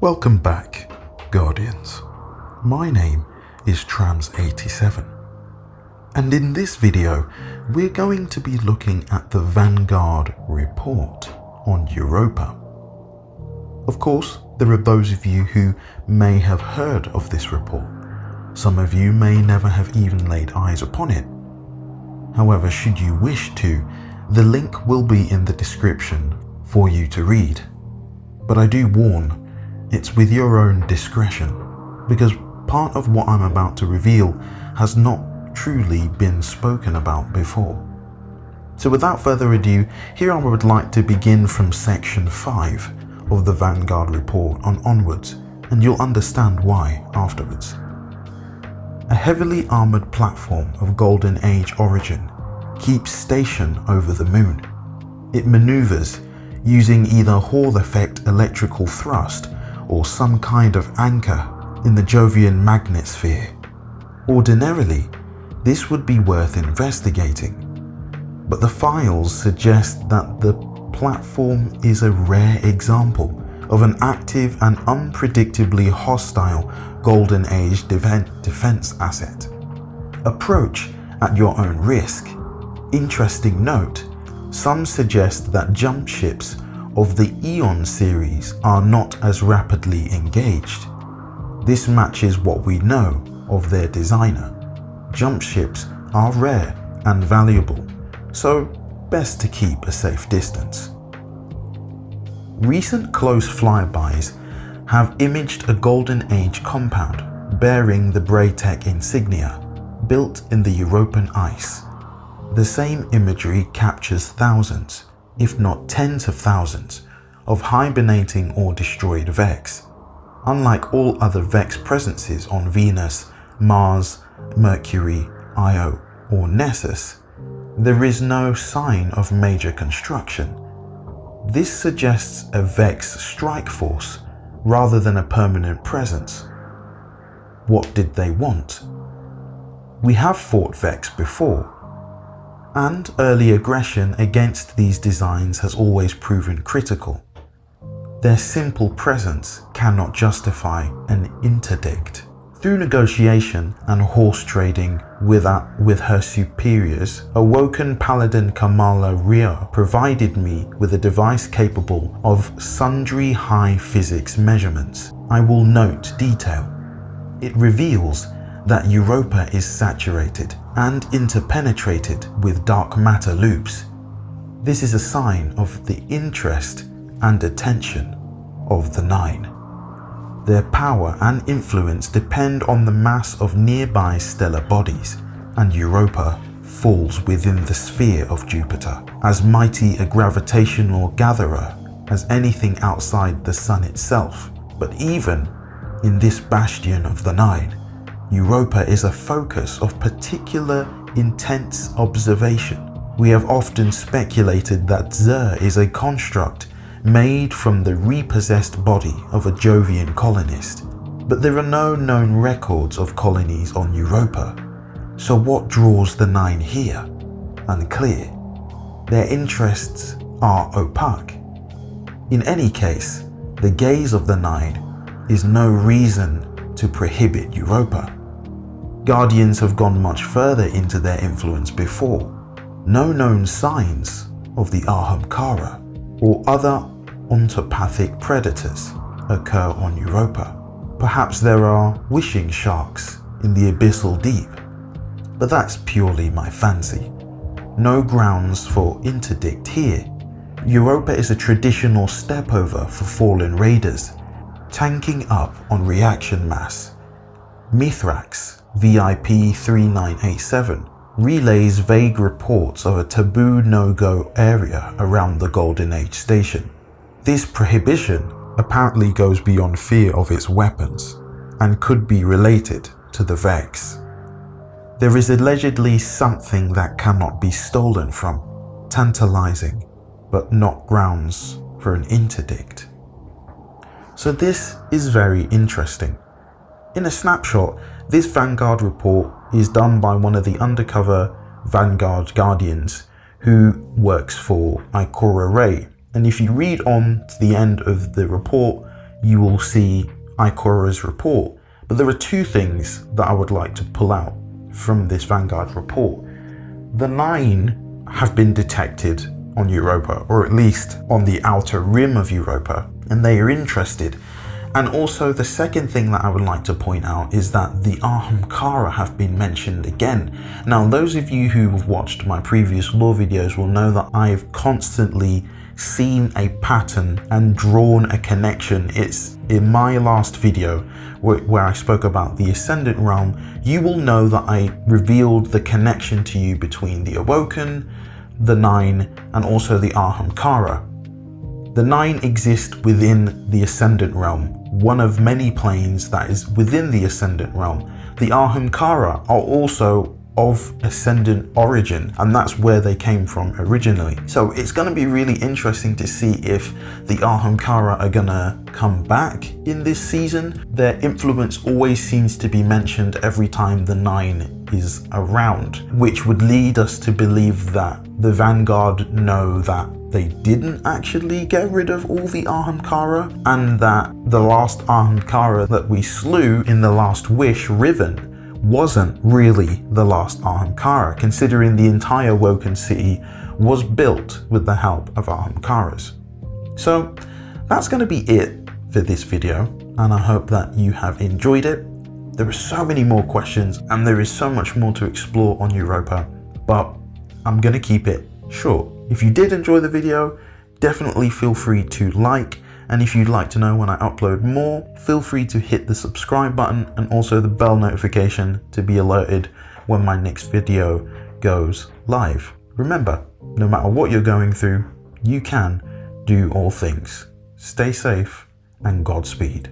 Welcome back, Guardians. My name is Trams87, and in this video we're going to be looking at the Vanguard Report on Europa. Of course, there are those of you who may have heard of this report. Some of you may never have even laid eyes upon it. However, should you wish to, the link will be in the description for you to read. But I do warn, it's with your own discretion, because part of what I'm about to reveal has not truly been spoken about before. So without further ado, here I would like to begin from section 5 of the Vanguard Report on onwards, and you'll understand why afterwards. A heavily armoured platform of Golden Age origin keeps station over the moon. It manoeuvres using either Hall effect electrical thrust or some kind of anchor in the Jovian magnet sphere. Ordinarily, this would be worth investigating, but the files suggest that the platform is a rare example of an active and unpredictably hostile Golden Age defense asset. Approach at your own risk. Interesting note, some suggest that jump ships of the Eon series are not as rapidly engaged. This matches what we know of their designer. Jump ships are rare and valuable, so best to keep a safe distance. Recent close flybys have imaged a Golden Age compound bearing the Braytech insignia, built in the European ice. The same imagery captures thousands, if not tens of thousands, of hibernating or destroyed Vex. Unlike all other Vex presences on Venus, Mars, Mercury, Io, or Nessus, there is no sign of major construction. This suggests a Vex strike force rather than a permanent presence. What did they want? We have fought Vex before, and early aggression against these designs has always proven critical. Their simple presence cannot justify an interdict. Through negotiation and horse trading with her superiors, awoken Paladin Kamala Ria provided me with a device capable of sundry high physics measurements. I will note detail. It reveals that Europa is saturated and interpenetrated with dark matter loops. This is a sign of the interest and attention of the Nine. Their power and influence depend on the mass of nearby stellar bodies, and Europa falls within the sphere of Jupiter, as mighty a gravitational gatherer as anything outside the Sun itself. But even in this bastion of the Nine, Europa is a focus of particular intense observation. We have often speculated that Xur is a construct made from the repossessed body of a Jovian colonist, but there are no known records of colonies on Europa. So what draws the Nine here? Unclear. Their interests are opaque. In any case, the gaze of the Nine is no reason to prohibit Europa. Guardians have gone much further into their influence before. No known signs of the Ahamkara or other ontopathic predators occur on Europa. Perhaps there are wishing sharks in the abyssal deep, but that's purely my fancy. No grounds for interdict here. Europa is a traditional stepover for fallen raiders, tanking up on reaction mass. Mithrax VIP 3987 relays vague reports of a taboo no-go area around the Golden Age station. This prohibition apparently goes beyond fear of its weapons and could be related to the Vex. There is allegedly something that cannot be stolen from, tantalizing, but not grounds for an interdict. So this is very interesting. In a snapshot, this Vanguard report is done by one of the undercover Vanguard Guardians who works for Ikora Ray. And if you read on to the end of the report, you will see Ikora's report. But there are two things that I would like to pull out from this Vanguard report. The 9 have been detected on Europa, or at least on the outer rim of Europa, and they are interested. And also the second thing that I would like to point out is that the Ahamkara have been mentioned again. Now, those of you who have watched my previous lore videos will know that I've constantly seen a pattern and drawn a connection. It's in my last video where I spoke about the Ascendant Realm. You will know that I revealed the connection to you between the Awoken, the 9, and also the Ahamkara. The 9 exist within the Ascendant Realm, one of many planes that is within the Ascendant Realm. The Ahamkara are also of Ascendant origin, and that's where they came from originally. So it's going to be really interesting to see if the Ahamkara are gonna come back in this season. Their influence always seems to be mentioned every time the 9 is around, which would lead us to believe that the Vanguard know that they didn't actually get rid of all the Ahamkara, and that the last Ahamkara that we slew in the last Wish Riven wasn't really the last Ahamkara, considering the entire Woken City was built with the help of Ahamkaras. So that's going to be it for this video, and I hope that you have enjoyed it. There are so many more questions and there is so much more to explore on Europa, but I'm going to keep it short. If you did enjoy the video, definitely feel free to like, and if you'd like to know when I upload more, feel free to hit the subscribe button and also the bell notification to be alerted when my next video goes live. Remember, no matter what you're going through, you can do all things. Stay safe and Godspeed.